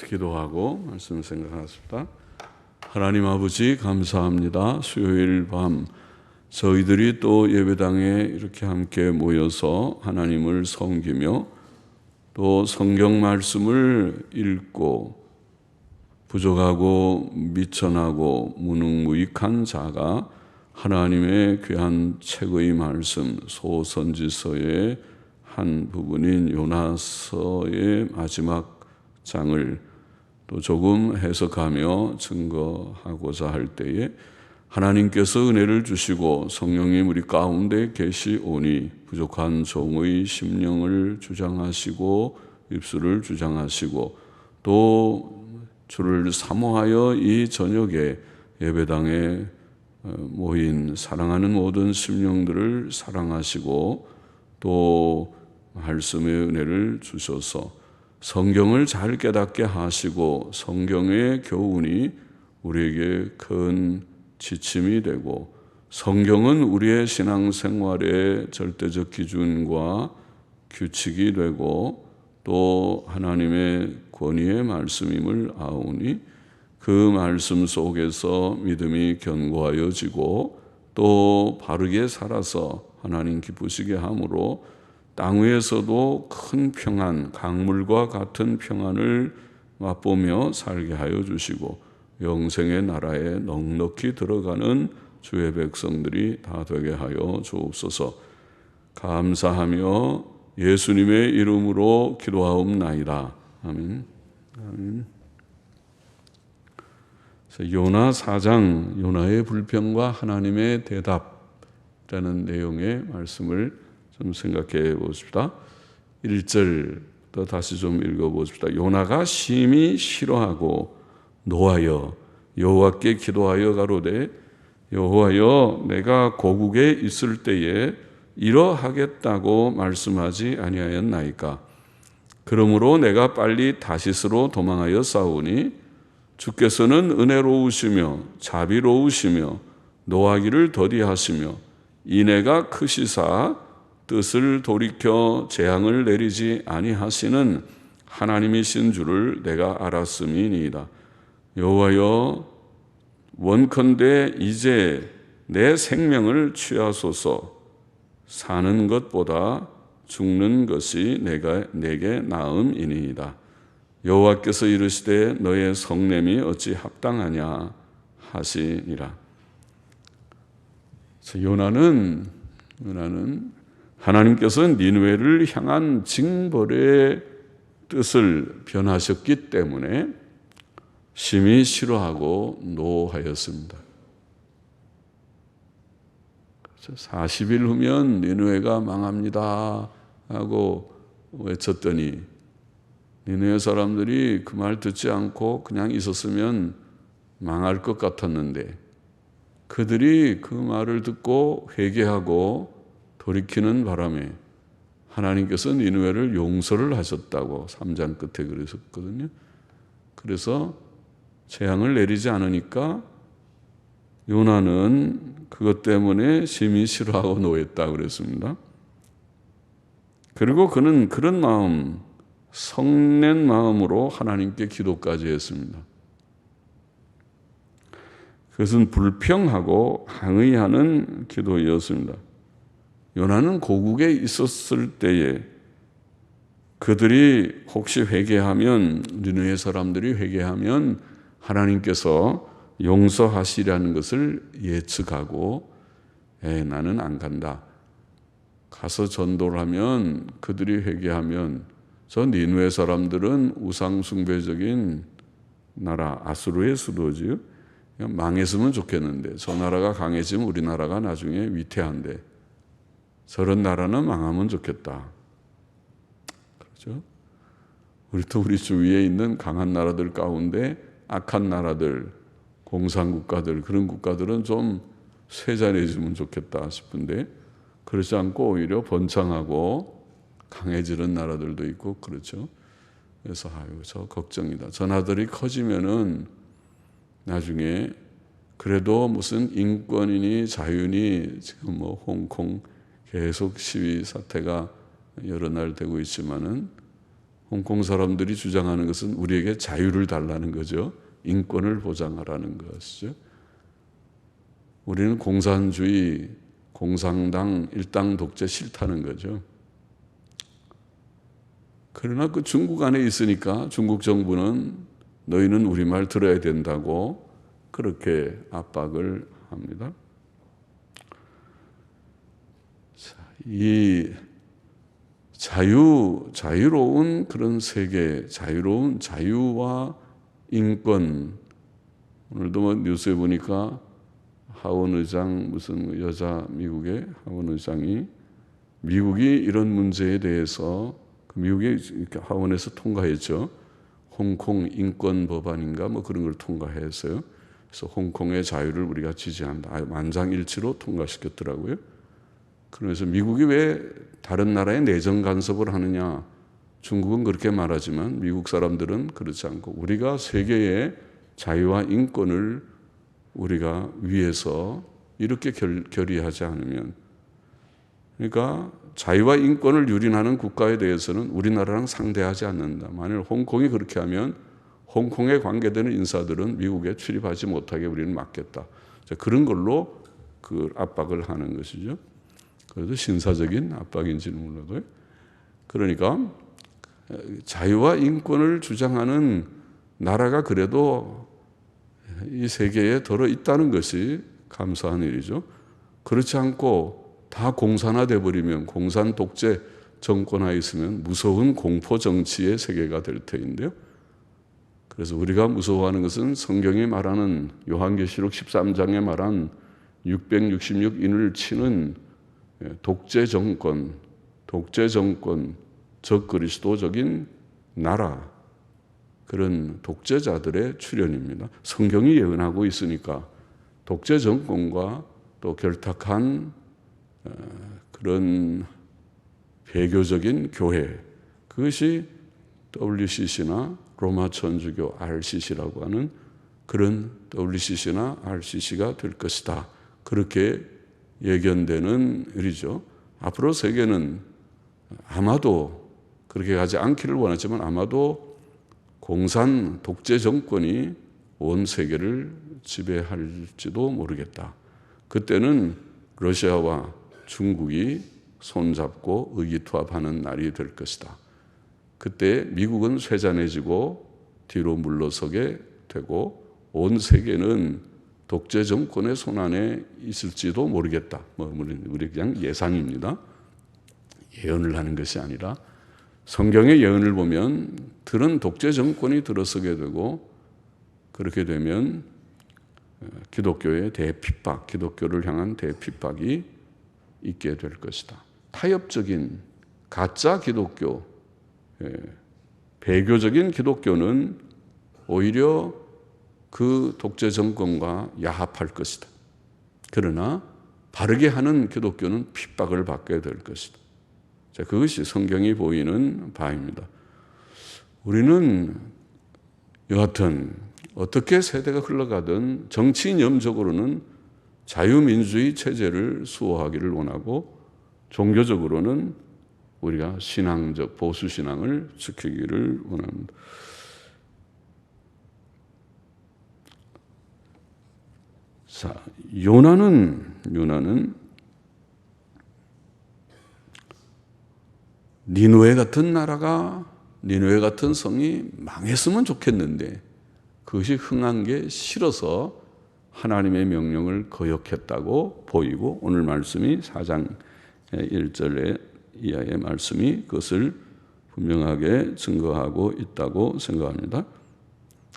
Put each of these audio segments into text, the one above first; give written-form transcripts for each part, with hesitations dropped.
기도하고 말씀 생각하겠습니다. 하나님 아버지 감사합니다. 수요일 밤 저희들이 또 예배당에 이렇게 함께 모여서 하나님을 섬기며 또 성경 말씀을 읽고 부족하고 미천하고 무능무익한 자가 하나님의 귀한 책의 말씀 소선지서의 한 부분인 요나서의 마지막 장을 또 조금 해석하며 증거하고자 할 때에 하나님께서 은혜를 주시고 성령님 우리 가운데 계시오니 부족한 종의 심령을 주장하시고 입술을 주장하시고 또 주를 사모하여 이 저녁에 예배당에 모인 사랑하는 모든 심령들을 사랑하시고 또 말씀의 은혜를 주셔서 성경을 잘 깨닫게 하시고 성경의 교훈이 우리에게 큰 지침이 되고 성경은 우리의 신앙생활의 절대적 기준과 규칙이 되고 또 하나님의 권위의 말씀임을 아오니 그 말씀 속에서 믿음이 견고하여지고 또 바르게 살아서 하나님 기쁘시게 함으로 땅 위에서도 큰 평안, 강물과 같은 평안을 맛보며 살게 하여 주시고 영생의 나라에 넉넉히 들어가는 주의 백성들이 다 되게 하여 주옵소서. 감사하며 예수님의 이름으로 기도하옵나이다. 아멘. 아멘. 요나 4장, 요나의 불평과 하나님의 대답이라는 내용의 말씀을 좀 생각해 보십시다. 1절부터 다시 좀 읽어보십시다. 요나가 심히 싫어하고 노하여 여호와께 기도하여 가로되 여호와여 내가 고국에 있을 때에 이러하겠다고 말씀하지 아니하였나이까. 그러므로 내가 빨리 다시스로 도망하여 싸우니 주께서는 은혜로우시며 자비로우시며 노하기를 더디하시며 인애가 크시사 뜻을 돌이켜 재앙을 내리지 아니하시는 하나님이신 줄을 내가 알았음이니이다. 여호와여 원컨대 이제 내 생명을 취하소서. 사는 것보다 죽는 것이 내게 나음이니이다. 여호와께서 이르시되 너의 성냄이 어찌 합당하냐 하시니라. 요나는 하나님께서 니느웨를 향한 징벌의 뜻을 변하셨기 때문에 심히 싫어하고 노하였습니다. 40일 후면 니느웨가 망합니다 하고 외쳤더니 니느웨 사람들이 그 말 듣지 않고 그냥 있었으면 망할 것 같았는데 그들이 그 말을 듣고 회개하고 돌이키는 바람에 하나님께서 니느웨를 용서를 하셨다고 3장 끝에 그러셨거든요. 그래서 재앙을 내리지 않으니까 요나는 그것 때문에 심히 싫어하고 노했다고 그랬습니다. 그리고 그는 그런 마음, 성낸 마음으로 하나님께 기도까지 했습니다. 그것은 불평하고 항의하는 기도였습니다. 요나는 고국에 있었을 때에 그들이 혹시 회개하면 니느웨 사람들이 회개하면 하나님께서 용서하시라는 것을 예측하고 나는 안 간다. 가서 전도를 하면 그들이 회개하면 저 니느웨 사람들은 우상숭배적인 나라 아수르의 수도지요. 망했으면 좋겠는데 저 나라가 강해지면 우리나라가 나중에 위태한데 저런 나라는 망하면 좋겠다. 그렇죠? 우리 주위에 있는 강한 나라들 가운데 악한 나라들, 공산국가들, 그런 국가들은 좀 쇠잔해지면 좋겠다 싶은데 그렇지 않고 오히려 번창하고 강해지는 나라들도 있고 그렇죠. 그래서 저 걱정이다. 저 나라들이 커지면은 나중에 그래도 무슨 인권이니 자유니 지금 홍콩 계속 시위 사태가 여러 날 되고 있지만은 홍콩 사람들이 주장하는 것은 우리에게 자유를 달라는 거죠. 인권을 보장하라는 것이죠. 우리는 공산주의, 공산당, 일당 독재 싫다는 거죠. 그러나 그 중국 안에 있으니까 중국 정부는 너희는 우리 말 들어야 된다고 그렇게 압박을 합니다. 이 자유로운 그런 세계, 자유로운 자유와 인권. 오늘도 뭐 뉴스에 보니까 하원 의장, 무슨 여자 미국의 하원 의장이 미국이 이런 문제에 대해서 미국이 하원에서 통과했죠. 홍콩 인권 법안인가 뭐 그런 걸 통과했어요. 그래서 홍콩의 자유를 우리가 지지한다. 만장일치로 통과시켰더라고요. 그래서 미국이 왜 다른 나라에 내정 간섭을 하느냐? 중국은 그렇게 말하지만 미국 사람들은 그렇지 않고 우리가 세계의 자유와 인권을 우리가 위해서 이렇게 결의하지 않으면, 그러니까 자유와 인권을 유린하는 국가에 대해서는 우리나라랑 상대하지 않는다. 만일 홍콩이 그렇게 하면 홍콩에 관계되는 인사들은 미국에 출입하지 못하게 우리는 막겠다. 그런 걸로 그 압박을 하는 것이죠. 그래도 신사적인 압박인지는 몰라도요. 그러니까 자유와 인권을 주장하는 나라가 그래도 이 세계에 들어 있다는 것이 감사한 일이죠. 그렇지 않고 다 공산화돼 버리면, 공산 독재 정권하에 있으면 무서운 공포 정치의 세계가 될 터인데요. 그래서 우리가 무서워하는 것은 성경이 말하는 요한계시록 13장에 말한 666인을 치는 독재 정권, 적그리스도적인 나라, 그런 독재자들의 출현입니다. 성경이 예언하고 있으니까 독재 정권과 또 결탁한 그런 배교적인 교회, 그것이 WCC나 로마 천주교 RCC라고 하는 그런 WCC나 RCC가 될 것이다. 그렇게 예견되는 일이죠. 앞으로 세계는 아마도 그렇게 가지 않기를 원하지만 아마도 공산 독재 정권이 온 세계를 지배할지도 모르겠다. 그때는 러시아와 중국이 손잡고 의기투합하는 날이 될 것이다. 그때 미국은 쇠잔해지고 뒤로 물러서게 되고 온 세계는 독재 정권의 손안에 있을지도 모르겠다. 우리 그냥 예상입니다. 예언을 하는 것이 아니라 성경의 예언을 보면 들은 독재 정권이 들어서게 되고, 그렇게 되면 기독교의 대핍박, 기독교를 향한 대핍박이 있게 될 것이다. 타협적인 가짜 기독교, 배교적인 기독교는 오히려 그 독재 정권과 야합할 것이다. 그러나 바르게 하는 기독교는 핍박을 받게 될 것이다. 자, 그것이 성경이 보이는 바입니다. 우리는 여하튼 어떻게 세대가 흘러가든 정치이념적으로는 자유민주주의 체제를 수호하기를 원하고, 종교적으로는 우리가 신앙적 보수신앙을 지키기를 원합니다. 자, 요나는 니느웨 같은 나라가, 니느웨 같은 성이 망했으면 좋겠는데 그것이 흥한 게 싫어서 하나님의 명령을 거역했다고 보이고, 오늘 말씀이 4장 1절 이하의 말씀이 그것을 분명하게 증거하고 있다고 생각합니다.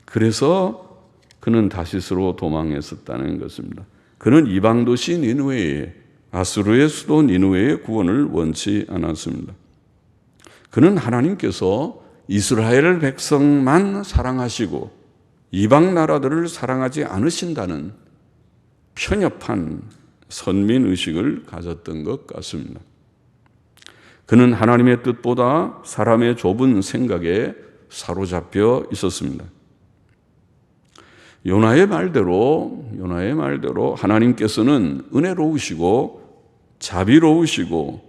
그래서 그는 다시스로 도망했었다는 것입니다. 그는 이방 도시 니느웨의, 아수르의 수도 니느웨의 구원을 원치 않았습니다. 그는 하나님께서 이스라엘 백성만 사랑하시고 이방 나라들을 사랑하지 않으신다는 편협한 선민의식을 가졌던 것 같습니다. 그는 하나님의 뜻보다 사람의 좁은 생각에 사로잡혀 있었습니다. 요나의 말대로 하나님께서는 은혜로우시고 자비로우시고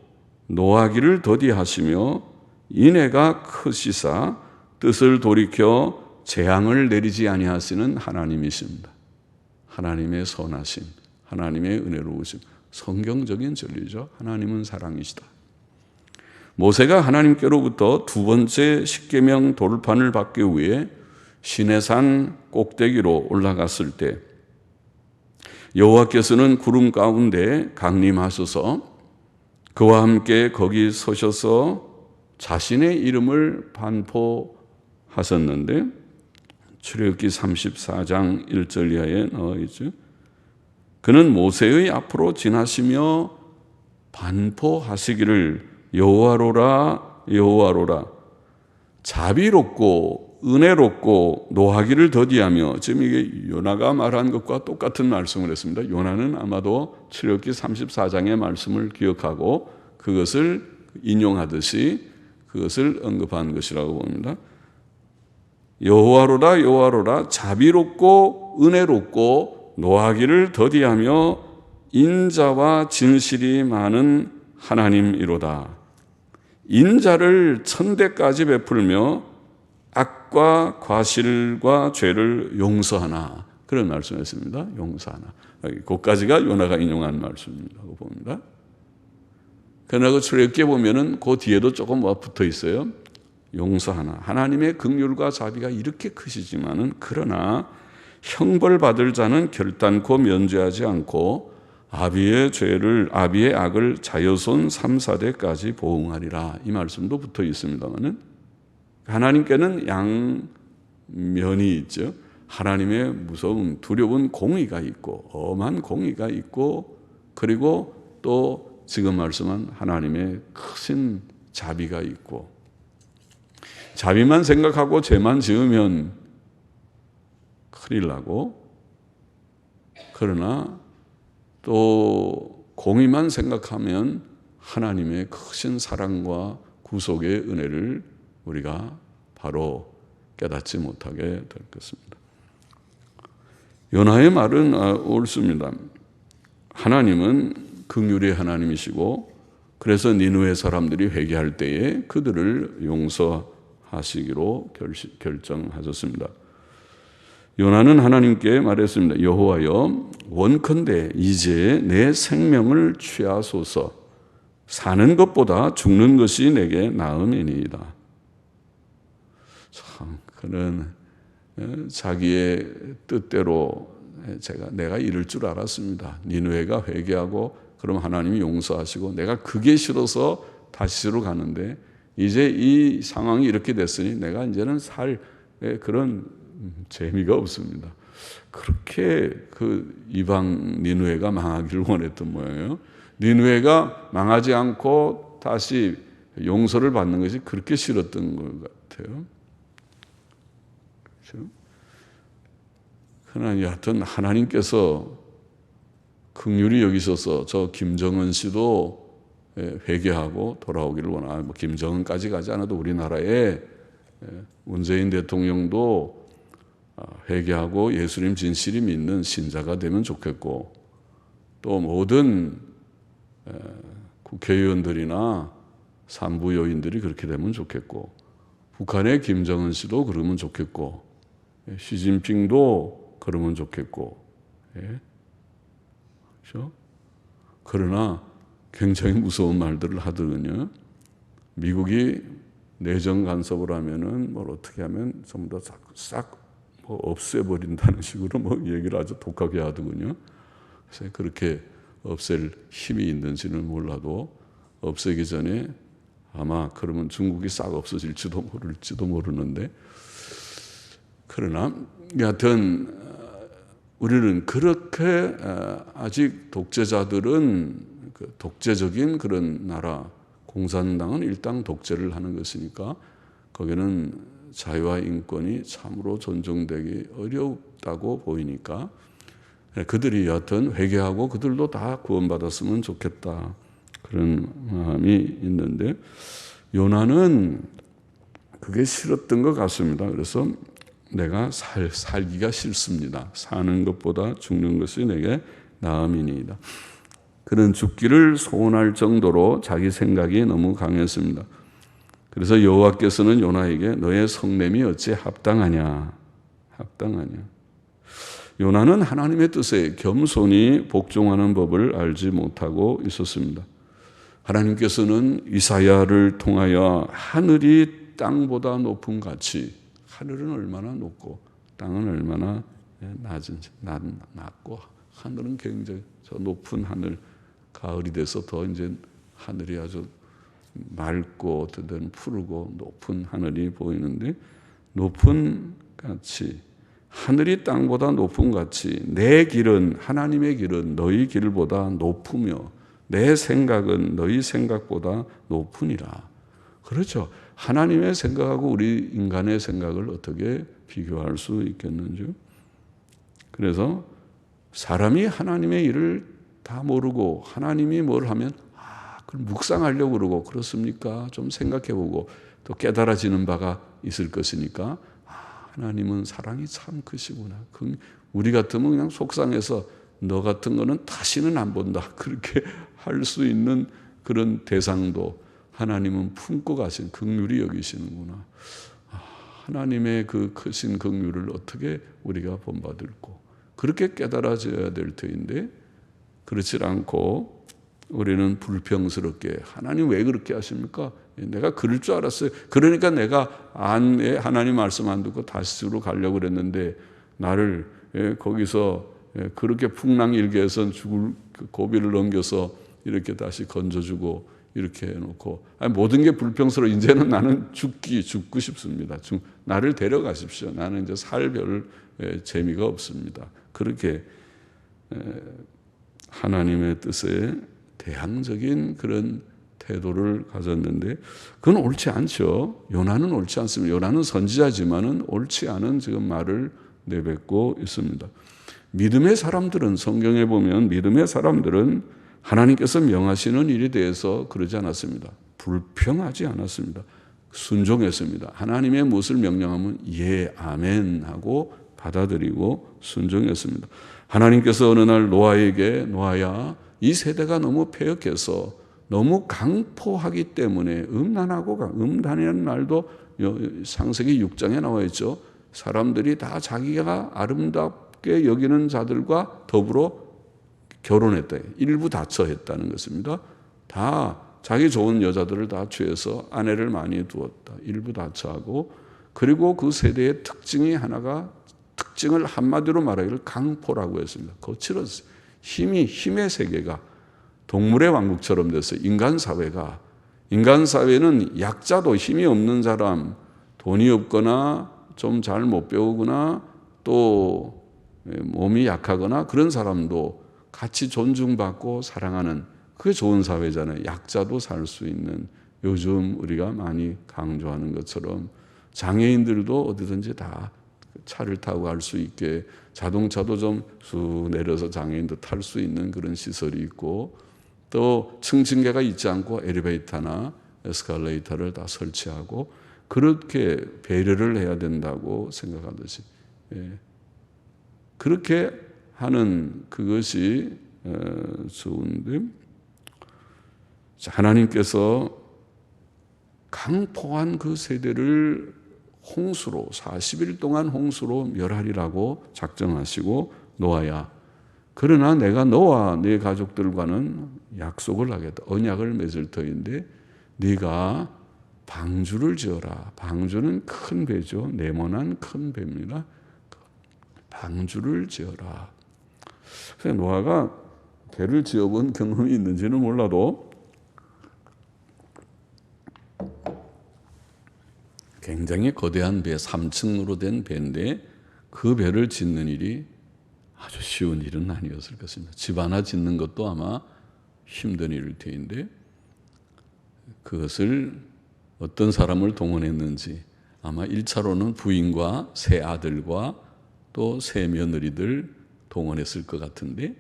노하기를 더디하시며 인애가 크시사 뜻을 돌이켜 재앙을 내리지 아니하시는 하나님이십니다. 하나님의 선하심, 하나님의 은혜로우심, 성경적인 진리죠. 하나님은 사랑이시다. 모세가 하나님께로부터 두 번째 십계명 돌판을 받기 위해 시내산 꼭대기로 올라갔을 때 여호와께서는 구름 가운데 강림하셔서 그와 함께 거기 서셔서 자신의 이름을 반포하셨는데 출애굽기 34장 1절 이하에 나와 있죠. 그는 모세의 앞으로 지나시며 반포하시기를 여호와로라 여호와로라 자비롭고 은혜롭고 노하기를 더디하며, 지금 이게 요나가 말한 것과 똑같은 말씀을 했습니다. 요나는 아마도 출애굽기 34장의 말씀을 기억하고 그것을 인용하듯이 그것을 언급한 것이라고 봅니다. 여호와로라 여호와로라 자비롭고 은혜롭고 노하기를 더디하며 인자와 진실이 많은 하나님이로다. 인자를 천대까지 베풀며 악과 과실과 죄를 용서하나, 그런 말씀이었습니다. 용서하나. 그까지가 요나가 인용한 말씀이라고 봅니다. 그러나 출애굽기에 보면은 그 뒤에도 조금 붙어 있어요. 용서하나. 하나님의 긍휼과 자비가 이렇게 크시지만은 그러나 형벌받을 자는 결단코 면제하지 않고 아비의 악을 자여손 3, 4대까지 보응하리라. 이 말씀도 붙어 있습니다만은 하나님께는 양면이 있죠. 하나님의 무서운 두려운 공의가 있고 엄한 공의가 있고, 그리고 또 지금 말씀한 하나님의 크신 자비가 있고, 자비만 생각하고 죄만 지으면 큰일 나고, 그러나 또 공의만 생각하면 하나님의 크신 사랑과 구속의 은혜를 우리가 바로 깨닫지 못하게 될 것입니다. 요나의 말은 옳습니다. 하나님은 긍휼의 하나님이시고, 그래서 니느웨 사람들이 회개할 때에 그들을 용서하시기로 결정하셨습니다. 요나는 하나님께 말했습니다. 여호와여, 원컨대 이제 내 생명을 취하소서. 사는 것보다 죽는 것이 내게 나음이니이다. 참, 그는 자기의 뜻대로 내가 이럴 줄 알았습니다. 니느웨가 회개하고 그럼 하나님이 용서하시고, 내가 그게 싫어서 다시스로 가는데 이제 이 상황이 이렇게 됐으니 내가 이제는 살 그런 재미가 없습니다. 그렇게 그 이방 니느웨가 망하기를 원했던 모양이에요. 니느웨가 망하지 않고 다시 용서를 받는 것이 그렇게 싫었던 것 같아요. 그렇죠? 그러나 여하튼 하나님께서 긍휼히 여기셔서 저 김정은 씨도 회개하고 돌아오기를 원하고, 김정은까지 가지 않아도 우리나라의 문재인 대통령도 회개하고 예수님 진실이 믿는 신자가 되면 좋겠고, 또 모든 국회의원들이나 산부 요인들이 그렇게 되면 좋겠고, 북한의 김정은 씨도 그러면 좋겠고, 시진핑도 그러면 좋겠고, 그렇죠? 그러나 굉장히 무서운 말들을 하더군요. 미국이 내정 간섭을 하면은 뭘 어떻게 하면 전부 다 싹 없애버린다는 식으로 얘기를 아주 독하게 하더군요. 그래서 그렇게 없앨 힘이 있는지는 몰라도 없애기 전에 아마 그러면 중국이 싹 없어질지도 모르는데, 그러나 여하튼 우리는 그렇게 아직 독재자들은 독재적인 그런 나라, 공산당은 일당 독재를 하는 것이니까 거기는 자유와 인권이 참으로 존중되기 어렵다고 보이니까 그들이 여하튼 회개하고 그들도 다 구원받았으면 좋겠다, 그런 마음이 있는데, 요나는 그게 싫었던 것 같습니다. 그래서 내가 살기가 싫습니다. 사는 것보다 죽는 것이 내게 나음이니이다. 그는 죽기를 소원할 정도로 자기 생각이 너무 강했습니다. 그래서 여호와께서는 요나에게 너의 성냄이 어찌 합당하냐. 요나는 하나님의 뜻에 겸손히 복종하는 법을 알지 못하고 있었습니다. 하나님께서는 이사야를 통하여 하늘이 땅보다 높은 같이, 하늘은 얼마나 높고 땅은 얼마나 낮고 하늘은 굉장히 저 높은 하늘, 가을이 돼서 더 이제 하늘이 아주 맑고 어떤 데는 푸르고 높은 하늘이 보이는데, 높은 같이, 하늘이 땅보다 높은 같이 내 길은, 하나님의 길은 너희 길보다 높으며 내 생각은 너희 생각보다 높으니라. 그렇죠. 하나님의 생각하고 우리 인간의 생각을 어떻게 비교할 수 있겠는지요? 그래서 사람이 하나님의 일을 다 모르고 하나님이 뭘 하면 그걸 묵상하려고 그러고, 그렇습니까? 좀 생각해보고 또 깨달아지는 바가 있을 것이니까 하나님은 사랑이 참 크시구나. 우리 같으면 그냥 속상해서 너 같은 거는 다시는 안 본다, 그렇게 할 수 있는 그런 대상도 하나님은 품고 가신 긍휼히 여기시는구나. 하나님의 그 크신 긍휼을 어떻게 우리가 본받을고, 그렇게 깨달아져야 될 터인데 그렇지 않고 우리는 불평스럽게 하나님 왜 그렇게 하십니까? 내가 그럴 줄 알았어요. 그러니까 내가 하나님 말씀 안 듣고 다시스로 가려고 그랬는데 나를 거기서 그렇게 풍랑일개에서 죽을 고비를 넘겨서 이렇게 다시 건져주고 이렇게 해놓고, 모든 게 불평스러워. 이제는 나는 죽고 싶습니다. 나를 데려가십시오. 나는 이제 살 별 재미가 없습니다. 그렇게 하나님의 뜻에 대항적인 그런 태도를 가졌는데 그건 옳지 않죠. 요나는 옳지 않습니다. 요나는 선지자지만은 옳지 않은 지금 말을 내뱉고 있습니다. 믿음의 사람들은, 성경에 보면 믿음의 사람들은 하나님께서 명하시는 일에 대해서 그러지 않았습니다. 불평하지 않았습니다. 순종했습니다. 하나님의 무엇을 명령하면 예, 아멘 하고 받아들이고 순종했습니다. 하나님께서 어느 날 노아에게, 노아야, 이 세대가 너무 패역해서 너무 강포하기 때문에, 음란이라는 말도 창세기 6장에 나와 있죠. 사람들이 다 자기가 아름답게 여기는 자들과 더불어 결혼했다. 일부 다처했다는 것입니다. 다 자기 좋은 여자들을 다 취해서 아내를 많이 두었다. 일부 다처하고, 그리고 그 세대의 특징을 한마디로 말하기를 강포라고 했습니다. 거칠었어요. 힘의 세계가 동물의 왕국처럼 됐어요. 인간 사회는 약자도, 힘이 없는 사람, 돈이 없거나 좀 잘 못 배우거나 또 몸이 약하거나 그런 사람도 같이 존중받고 사랑하는, 그게 좋은 사회잖아요. 약자도 살 수 있는, 요즘 우리가 많이 강조하는 것처럼 장애인들도 어디든지 다 차를 타고 갈 수 있게, 자동차도 좀 쑥 내려서 장애인도 탈 수 있는 그런 시설이 있고, 또 층층계가 있지 않고 엘리베이터나 에스컬레이터를 다 설치하고 그렇게 배려를 해야 된다고 생각하듯이, 그렇게 하는 그것이 좋은데, 하나님께서 강포한 그 세대를 홍수로 40일 동안 홍수로 멸하리라고 작정하시고, 노아야, 그러나 내가 너와 네 가족들과는 약속을 하겠다. 언약을 맺을 터인데 네가 방주를 지어라. 방주는 큰 배죠. 네모난 큰 배입니다. 방주를 지어라. 그래서 노아가 배를 지어본 경험이 있는지는 몰라도 굉장히 거대한 배, 3층으로 된 배인데 그 배를 짓는 일이 아주 쉬운 일은 아니었을 것입니다. 집 하나 짓는 것도 아마 힘든 일일 테인데, 그것을 어떤 사람을 동원했는지, 아마 1차로는 부인과 세 아들과 또 세 며느리들 동원했을 것 같은데,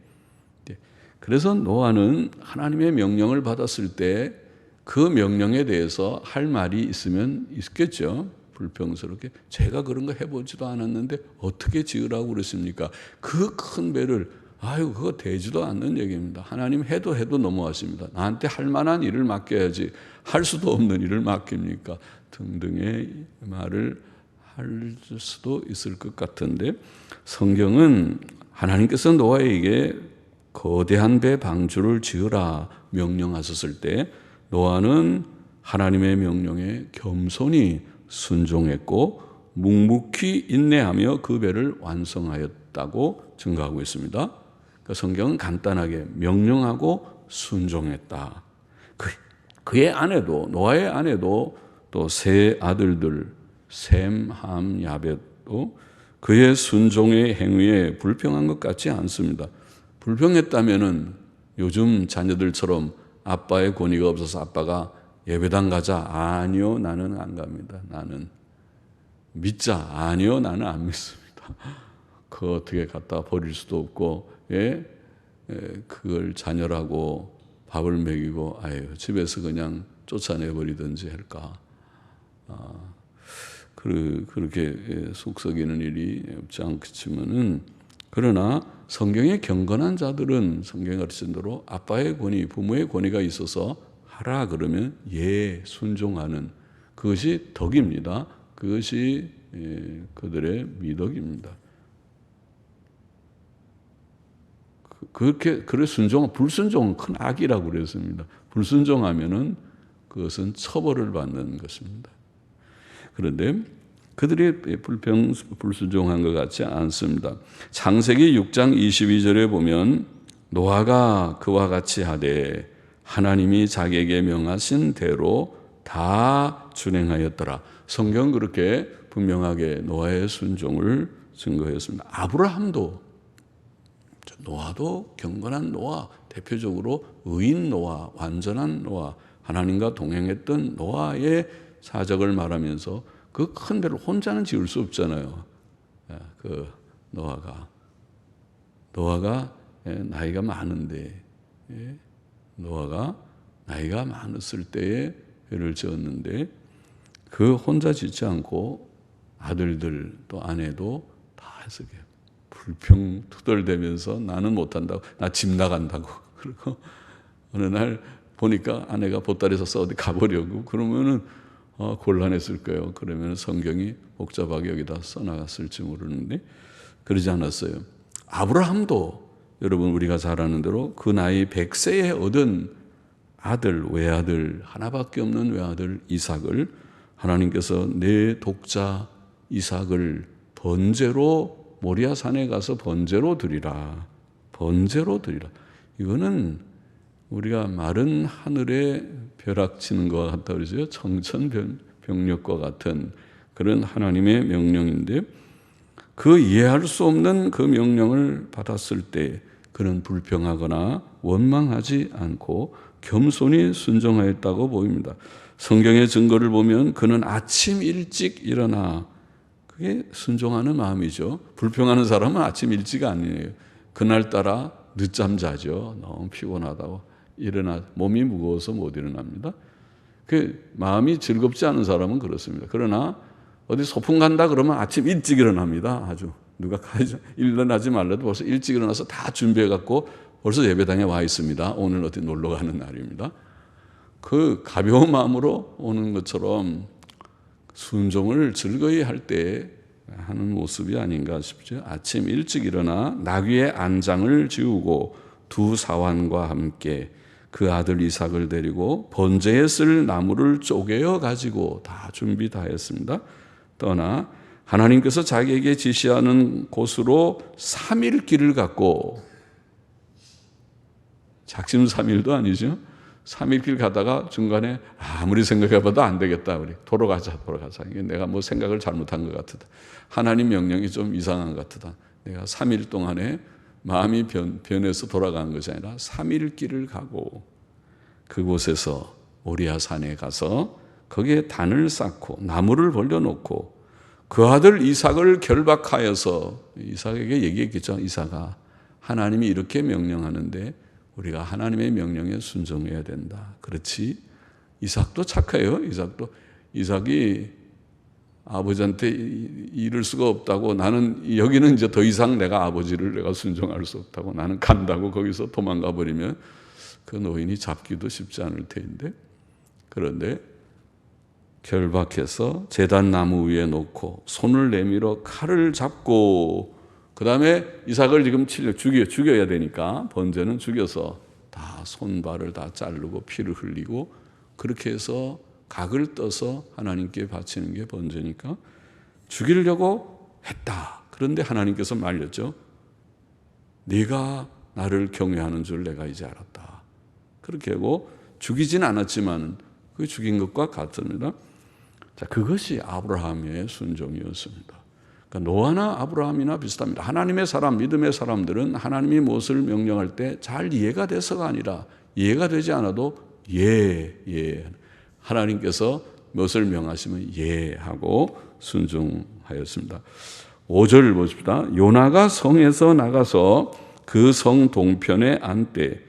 그래서 노아는 하나님의 명령을 받았을 때 그 명령에 대해서 할 말이 있으면 있겠죠. 불평스럽게 제가 그런 거 해보지도 않았는데 어떻게 지으라고 그랬습니까? 그 큰 배를 아유, 그거 되지도 않는 얘기입니다. 하나님 해도 너무하십니다. 나한테 할 만한 일을 맡겨야지 할 수도 없는 일을 맡깁니까? 등등의 말을 할 수도 있을 것 같은데, 성경은 하나님께서 노아에게 거대한 배 방주를 지으라 명령하셨을 때 노아는 하나님의 명령에 겸손히 순종했고 묵묵히 인내하며 그 배를 완성하였다고 증거하고 있습니다. 그러니까 성경은 간단하게 명령하고 순종했다. 그의 아내도, 노아의 아내도 또 세 아들들 셈, 함, 야벳도 그의 순종의 행위에 불평한 것 같지 않습니다. 불평했다면은 요즘 자녀들처럼 아빠의 권위가 없어서 아빠가 예배당 가자. 아니요, 나는 안 갑니다. 나는 믿자. 아니요, 나는 안 믿습니다. 그거 어떻게 갖다 버릴 수도 없고, 그걸 자녀라고 밥을 먹이고, 아유, 집에서 그냥 쫓아내버리든지 할까. 그렇게 속썩이는 일이 없지 않겠지만은, 그러나 성경의 경건한 자들은 성경에 가르친 대로 아빠의 권위, 부모의 권위가 있어서 하라 그러면 순종하는 그것이 덕입니다. 그것이 그들의 미덕입니다. 그래 불순종은 큰 악이라고 그랬습니다. 불순종하면은 그것은 처벌을 받는 것입니다. 그런데 그들이 불순종한 것 같지 않습니다. 창세기 6장 22절에 보면 노아가 그와 같이 하되 하나님이 자기에게 명하신 대로 다 준행하였더라. 성경은 그렇게 분명하게 노아의 순종을 증거했습니다. 아브라함도, 노아도 경건한 노아, 대표적으로 의인 노아, 완전한 노아, 하나님과 동행했던 노아의 사적을 말하면서 그 큰 배를 혼자는 지을 수 없잖아요. 그 노아가 나이가 많은데, 노아가 나이가 많았을 때에 배를 지었는데 그 혼자 짓지 않고 아들들 또 아내도 다 해서 불평 투덜대면서 나는 못한다고, 나 집 나간다고. 그리고 어느 날 보니까 아내가 보따리 사서 어디 가보려고 그러면은 곤란했을 거예요. 그러면 성경이 복잡하게 여기다 써나갔을지 모르는데 그러지 않았어요. 아브라함도 여러분 우리가 잘 아는 대로 그 나이 100세에 얻은 아들, 외아들, 하나밖에 없는 외아들 이삭을 하나님께서 내 독자 이삭을 번제로 모리아 산에 가서 번제로 드리라. 번제로 드리라. 이거는 우리가 마른 하늘에 벼락치는 것 같다 그러죠. 청천벽력과 같은 그런 하나님의 명령인데 그 이해할 수 없는 그 명령을 받았을 때 그는 불평하거나 원망하지 않고 겸손히 순종하였다고 보입니다. 성경의 증거를 보면 그는 아침 일찍 일어나, 그게 순종하는 마음이죠. 불평하는 사람은 아침 일찍 아니에요. 그날따라 늦잠 자죠. 너무 피곤하다고 몸이 무거워서 못 일어납니다. 그 마음이 즐겁지 않은 사람은 그렇습니다. 그러나 어디 소풍 간다 그러면 아침 일찍 일어납니다. 아주 누가 일어나지 말라도 벌써 일찍 일어나서 다 준비해 갖고 벌써 예배당에 와 있습니다. 오늘 어디 놀러 가는 날입니다. 그 가벼운 마음으로 오는 것처럼 순종을 즐거이 할 때 하는 모습이 아닌가 싶죠. 아침 일찍 일어나 나귀의 안장을 지우고 두 사환과 함께 그 아들 이삭을 데리고 번제에 쓸 나무를 쪼개어 가지고 다 준비 다 했습니다. 떠나 하나님께서 자기에게 지시하는 곳으로 3일 길을 갖고, 작심삼일도 아니죠. 3일 길 가다가 중간에 아무리 생각해봐도 안 되겠다. 우리 돌아가자. 이게 내가 뭐 생각을 잘못한 것 같다. 하나님 명령이 좀 이상한 것 같다. 내가 3일 동안에 마음이 변해서 돌아가는 것이 아니라 3일 길을 가고 그곳에서 모리아 산에 가서 거기에 단을 쌓고 나무를 벌려놓고 그 아들 이삭을 결박하여서, 이삭에게 얘기했겠죠. 이삭아, 하나님이 이렇게 명령하는데 우리가 하나님의 명령에 순종해야 된다. 그렇지? 이삭도 착해요. 이삭이 아버지한테 이를 수가 없다고, 나는 여기는 이제 더 이상 내가 아버지를 내가 순종할 수 없다고 나는 간다고 거기서 도망가 버리면 그 노인이 잡기도 쉽지 않을 텐데, 그런데 결박해서 제단 나무 위에 놓고 손을 내밀어 칼을 잡고, 그 다음에 이삭을 지금 죽여야 되니까 번제는 죽여서 다 손발을 다 자르고 피를 흘리고 그렇게 해서 각을 떠서 하나님께 바치는 게 번제니까 죽이려고 했다. 그런데 하나님께서 말렸죠. 네가 나를 경외하는 줄 내가 이제 알았다. 그렇게 하고 죽이진 않았지만 그 죽인 것과 같습니다. 자, 그것이 아브라함의 순종이었습니다. 그러니까 노아나 아브라함이나 비슷합니다. 하나님의 사람, 믿음의 사람들은 하나님이 무엇을 명령할 때 잘 이해가 돼서가 아니라, 이해가 되지 않아도 예. 하나님께서 무엇을 명하시면 예 하고 순종하였습니다. 5절 보십시다. 요나가 성에서 나가서 그 성 동편에 앉되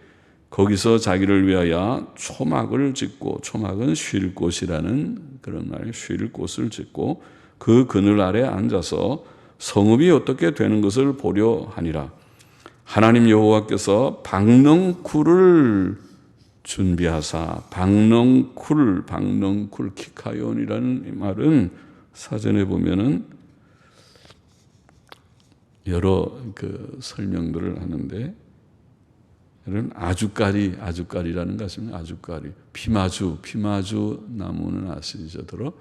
거기서 자기를 위하여 초막을 짓고, 초막은 쉴 곳이라는 그런 말, 쉴 곳을 짓고 그 그늘 아래 앉아서 성읍이 어떻게 되는 것을 보려 하니라. 하나님 여호와께서 박넝쿨을 준비하사, 박넝쿨 키카ион이라는 말은 사전에 보면은 여러 그 설명들을 하는데, 이런 아주까리라는 것입니다. 아주까리, 피마주 나무는 아시죠? 들어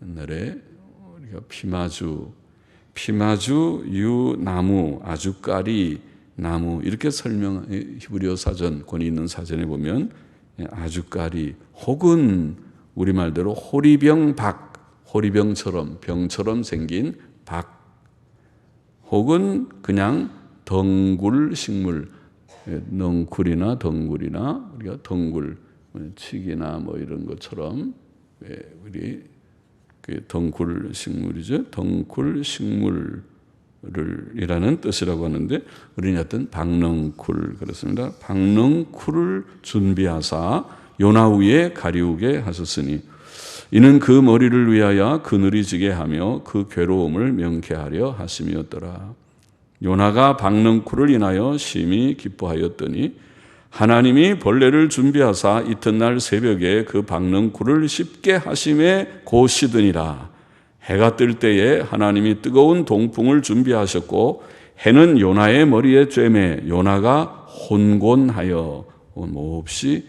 옛날에 우리가 피마주 유나무, 아주까리 나무 이렇게 설명, 히브리어 사전, 권위 있는 사전에 보면 아주까리 혹은 우리말대로 호리병처럼 병처럼 생긴 박, 혹은 그냥 덩굴 식물, 넝쿨이나 덩굴이나 우리가 덩굴, 칡이나 뭐 이런 것처럼 우리 그 덩굴 식물이죠. 덩굴 식물이라는 뜻이라고 하는데 우리는 어떤 박넝쿨 그렇습니다. 박넝쿨을 준비하사 요나 위에 가리우게 하셨으니 이는 그 머리를 위하여 그늘이 지게 하며 그 괴로움을 명쾌하려 하심이었더라. 요나가 박넝쿨을 인하여 심히 기뻐하였더니 하나님이 벌레를 준비하사 이튿날 새벽에 그 박넝쿨을 씹게 하심에 곧 시드니라. 해가 뜰 때에 하나님이 뜨거운 동풍을 준비하셨고 해는 요나의 머리에 쬐매 요나가 혼곤하여 몹시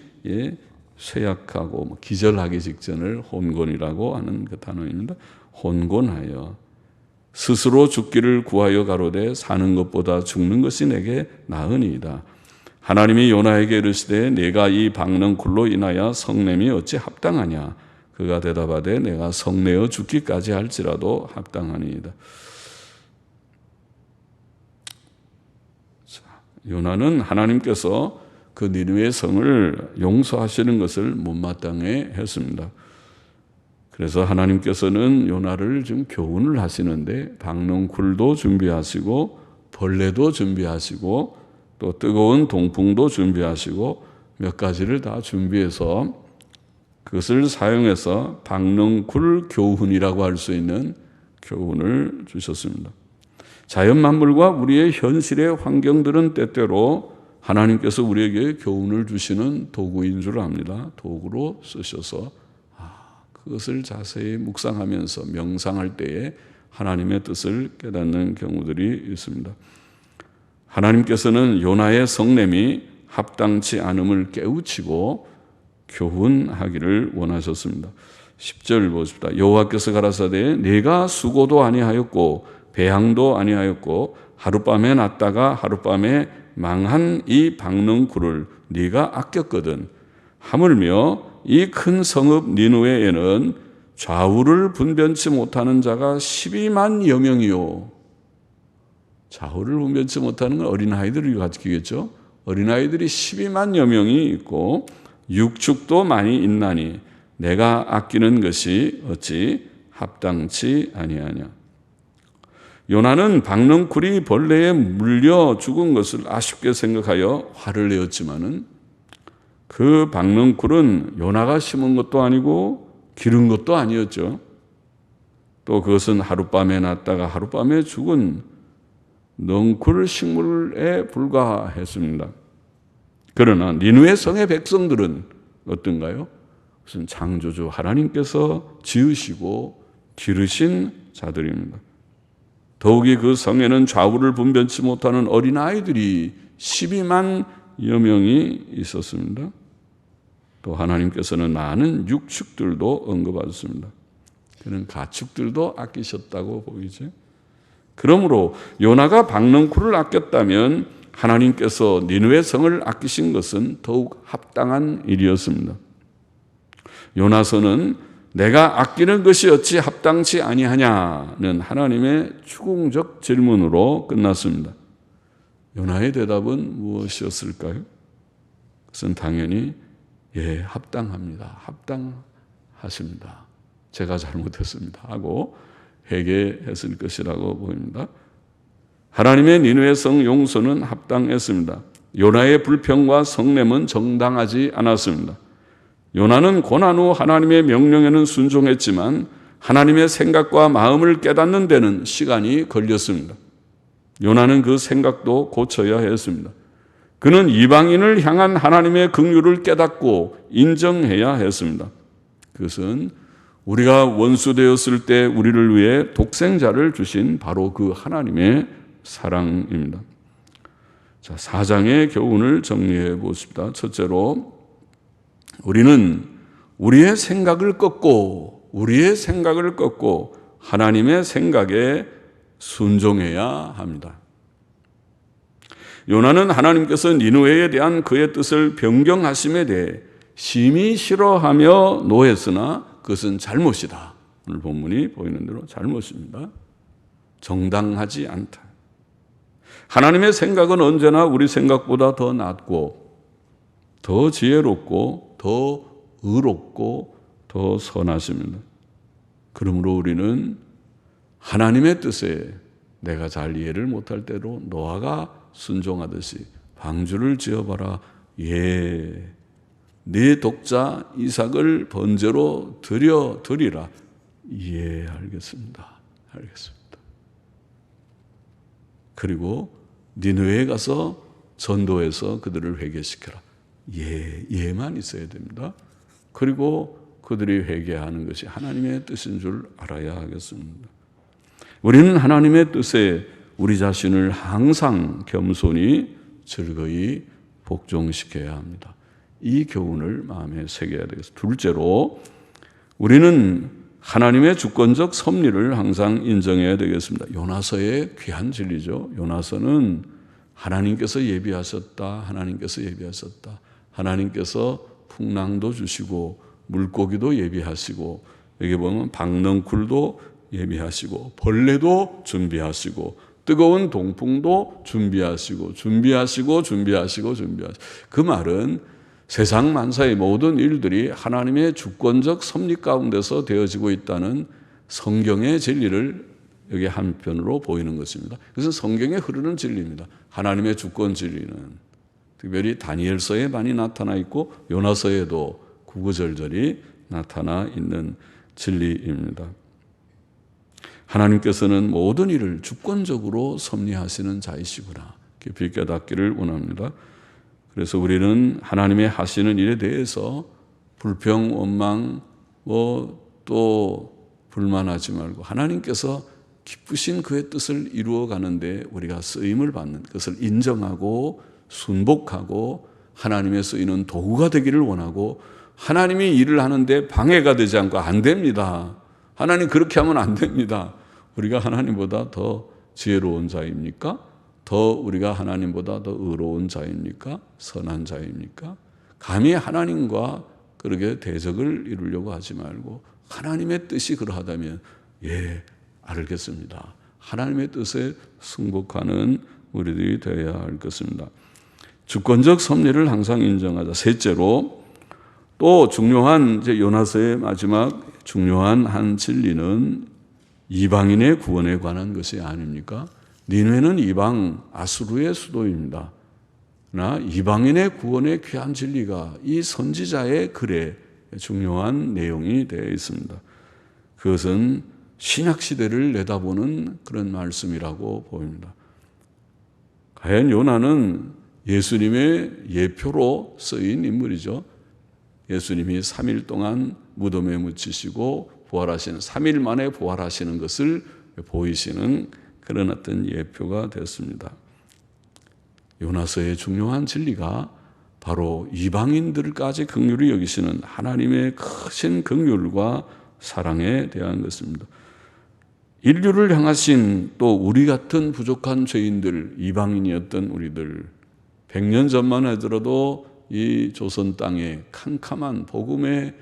쇠약하고 기절하기 직전을 혼곤이라고 하는 그 단어입니다. 혼곤하여 스스로 죽기를 구하여 가로되 사는 것보다 죽는 것이 내게 나으니이다. 하나님이 요나에게 이르시되 내가 이 박넝쿨로 인하여 성냄이 어찌 합당하냐. 그가 대답하되 내가 성내어 죽기까지 할지라도 합당하니이다. 자, 요나는 하나님께서 그 니느웨 성을 용서하시는 것을 못마땅해 했습니다. 그래서 하나님께서는 요나를 좀 교훈을 하시는데 박넝쿨도 준비하시고 벌레도 준비하시고 또 뜨거운 동풍도 준비하시고 몇 가지를 다 준비해서 그것을 사용해서 박넝쿨 교훈이라고 할 수 있는 교훈을 주셨습니다. 자연 만물과 우리의 현실의 환경들은 때때로 하나님께서 우리에게 교훈을 주시는 도구인 줄 압니다. 도구로 쓰셔서 그것을 자세히 묵상하면서 명상할 때에 하나님의 뜻을 깨닫는 경우들이 있습니다. 하나님께서는 요나의 성냄이 합당치 않음을 깨우치고 교훈하기를 원하셨습니다. 10절 보십시다. 여호와께서 가라사대 네가 수고도 아니하였고 배항도 아니하였고 하룻밤에 났다가 하룻밤에 망한 이 박넝쿨을 네가 아꼈거든. 하물며 이 큰 성읍 니느웨에는 좌우를 분변치 못하는 자가 12만여 명이요. 좌우를 분변치 못하는 건 어린아이들을 가리키겠죠. 어린아이들이 12만여 명이 있고 육축도 많이 있나니 내가 아끼는 것이 어찌 합당치 아니하냐. 요나는 박넝쿨이 벌레에 물려 죽은 것을 아쉽게 생각하여 화를 내었지만은 그 박넝쿨은 요나가 심은 것도 아니고 기른 것도 아니었죠. 또 그것은 하룻밤에 났다가 하룻밤에 죽은 넝쿨 식물에 불과했습니다. 그러나 니느웨 성의 백성들은 어떤가요? 그것은 창조주 하나님께서 지으시고 기르신 자들입니다. 더욱이 그 성에는 좌우를 분변치 못하는 어린아이들이 12만여 명이 있었습니다. 또 하나님께서는 많은 육축들도 언급하셨습니다. 그는 가축들도 아끼셨다고 보이죠. 그러므로 요나가 박넝쿨을 아꼈다면 하나님께서 니느웨 성을 아끼신 것은 더욱 합당한 일이었습니다. 요나서는 내가 아끼는 것이 어찌 합당치 아니하냐는 하나님의 추궁적 질문으로 끝났습니다. 요나의 대답은 무엇이었을까요? 그것은 당연히 합당합니다. 합당하십니다. 제가 잘못했습니다 하고 회개했을 것이라고 보입니다. 하나님의 니느웨 성 용서는 합당했습니다. 요나의 불평과 성냄은 정당하지 않았습니다. 요나는 고난 후 하나님의 명령에는 순종했지만 하나님의 생각과 마음을 깨닫는 데는 시간이 걸렸습니다. 요나는 그 생각도 고쳐야 했습니다. 그는 이방인을 향한 하나님의 긍휼을 깨닫고 인정해야 했습니다. 그것은 우리가 원수 되었을 때 우리를 위해 독생자를 주신 바로 그 하나님의 사랑입니다. 자, 4장의 교훈을 정리해 보십시다. 첫째로 우리는 우리의 생각을 꺾고 하나님의 생각에 순종해야 합니다. 요나는 하나님께서 니느웨에 대한 그의 뜻을 변경하심에 대해 심히 싫어하며 노했으나 그것은 잘못이다. 오늘 본문이 보이는 대로 잘못입니다. 정당하지 않다. 하나님의 생각은 언제나 우리 생각보다 더 낫고 더 지혜롭고 더 의롭고 더 선하십니다. 그러므로 우리는 하나님의 뜻에 내가 잘 이해를 못할 때로 노아가 순종하듯이 방주를 지어봐라. 네 독자 이삭을 번제로 드리라. 알겠습니다. 그리고 니느웨에 가서 전도해서 그들을 회개시켜라. 예만 있어야 됩니다. 그리고 그들이 회개하는 것이 하나님의 뜻인 줄 알아야 하겠습니다. 우리는 하나님의 뜻에 우리 자신을 항상 겸손히 즐거이 복종시켜야 합니다. 이 교훈을 마음에 새겨야 되겠습니다. 둘째로 우리는 하나님의 주권적 섭리를 항상 인정해야 되겠습니다. 요나서의 귀한 진리죠. 요나서는 하나님께서 예비하셨다. 하나님께서 풍랑도 주시고 물고기도 예비하시고 여기 보면 박넝쿨도 예비하시고 벌레도 준비하시고 뜨거운 동풍도 준비하시고 그 말은 세상 만사의 모든 일들이 하나님의 주권적 섭리 가운데서 되어지고 있다는 성경의 진리를 여기 한편으로 보이는 것입니다. 그것은 성경에 흐르는 진리입니다. 하나님의 주권 진리는 특별히 다니엘서에 많이 나타나 있고 요나서에도 구구절절히 나타나 있는 진리입니다. 하나님께서는 모든 일을 주권적으로 섭리하시는 자이시구나 깊이 깨닫기를 원합니다. 그래서 우리는 하나님의 하시는 일에 대해서 불평, 원망, 또 불만하지 말고 하나님께서 기쁘신 그의 뜻을 이루어 가는데 우리가 쓰임을 받는 것을 인정하고 순복하고 하나님의 쓰이는 도구가 되기를 원하고 하나님이 일을 하는데 방해가 되지 않고 안 됩니다. 하나님 그렇게 하면 안 됩니다. 우리가 하나님보다 더 지혜로운 자입니까? 더 우리가 하나님보다 더 의로운 자입니까? 선한 자입니까? 감히 하나님과 그렇게 대적을 이루려고 하지 말고 하나님의 뜻이 그러하다면 알겠습니다. 하나님의 뜻에 승복하는 우리들이 되어야 할 것입니다. 주권적 섭리를 항상 인정하자. 셋째로 또 중요한 요나서의 마지막 중요한 한 진리는 이방인의 구원에 관한 것이 아닙니까? 니느웨는 이방 아수르의 수도입니다. 그러나 이방인의 구원의 귀한 진리가 이 선지자의 글에 중요한 내용이 되어 있습니다. 그것은 신약시대를 내다보는 그런 말씀이라고 보입니다. 과연 요나는 예수님의 예표로 쓰인 인물이죠. 예수님이 3일 동안 무덤에 묻히시고 부활하시는 3일 만에 부활하시는 것을 보이시는 그런 어떤 예표가 됐습니다. 요나서의 중요한 진리가 바로 이방인들까지 긍휼히 여기시는 하나님의 크신 긍휼과 사랑에 대한 것입니다. 인류를 향하신 또 우리 같은 부족한 죄인들, 이방인이었던 우리들, 100년 전만 하더라도 이 조선 땅에 캄캄한 복음의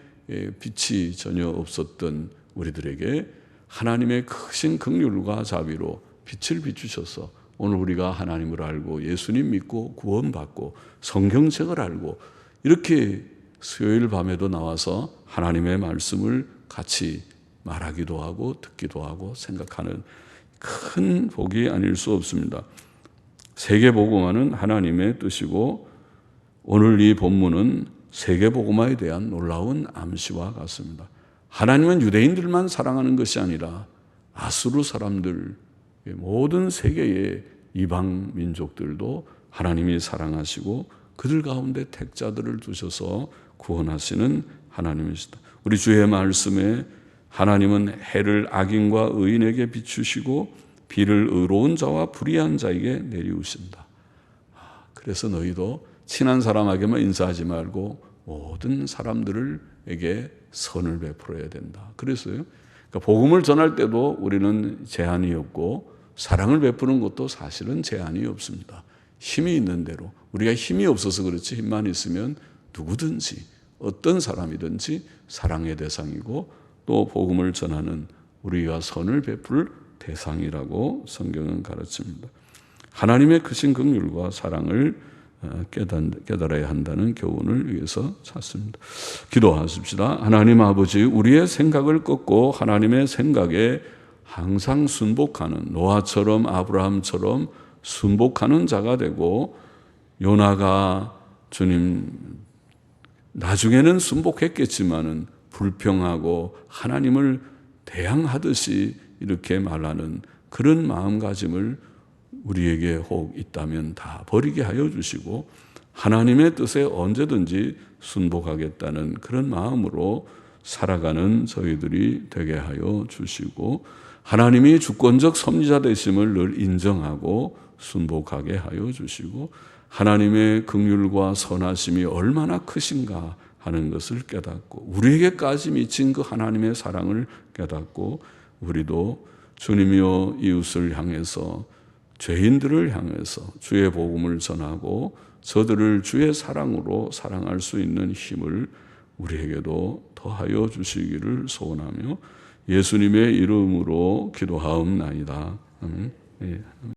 빛이 전혀 없었던 우리들에게 하나님의 크신 긍휼과 자비로 빛을 비추셔서 오늘 우리가 하나님을 알고 예수님 믿고 구원받고 성경책을 알고 이렇게 수요일 밤에도 나와서 하나님의 말씀을 같이 말하기도 하고 듣기도 하고 생각하는 큰 복이 아닐 수 없습니다. 세계복음화는 하나님의 뜻이고 오늘 이 본문은 세계복음화에 대한 놀라운 암시와 같습니다. 하나님은 유대인들만 사랑하는 것이 아니라 아수르 사람들, 모든 세계의 이방 민족들도 하나님이 사랑하시고 그들 가운데 택자들을 두셔서 구원하시는 하나님이시다. 우리 주의 말씀에 하나님은 해를 악인과 의인에게 비추시고 비를 의로운 자와 불의한 자에게 내리우신다. 그래서 너희도 친한 사람에게만 인사하지 말고 모든 사람들에게 선을 베풀어야 된다. 그래서요. 그러니까 복음을 전할 때도 우리는 제한이 없고 사랑을 베푸는 것도 사실은 제한이 없습니다. 힘이 있는 대로. 우리가 힘이 없어서 그렇지 힘만 있으면 누구든지 어떤 사람이든지 사랑의 대상이고 또 복음을 전하는 우리가 선을 베풀 대상이라고 성경은 가르칩니다. 하나님의 크신 긍휼과 사랑을 깨달아야 한다는 교훈을 위해서 찾습니다. 기도하십시다. 하나님 아버지, 우리의 생각을 꺾고 하나님의 생각에 항상 순복하는 노아처럼 아브라함처럼 순복하는 자가 되고 요나가 주님 나중에는 순복했겠지만은 불평하고 하나님을 대항하듯이 이렇게 말하는 그런 마음가짐을 우리에게 혹 있다면 다 버리게 하여 주시고 하나님의 뜻에 언제든지 순복하겠다는 그런 마음으로 살아가는 저희들이 되게 하여 주시고 하나님이 주권적 섭리자 되심을 늘 인정하고 순복하게 하여 주시고 하나님의 긍휼과 선하심이 얼마나 크신가 하는 것을 깨닫고 우리에게까지 미친 그 하나님의 사랑을 깨닫고 우리도 주님이여 이웃을 향해서 죄인들을 향해서 주의 복음을 전하고 저들을 주의 사랑으로 사랑할 수 있는 힘을 우리에게도 더하여 주시기를 소원하며 예수님의 이름으로 기도하옵나이다. 아멘.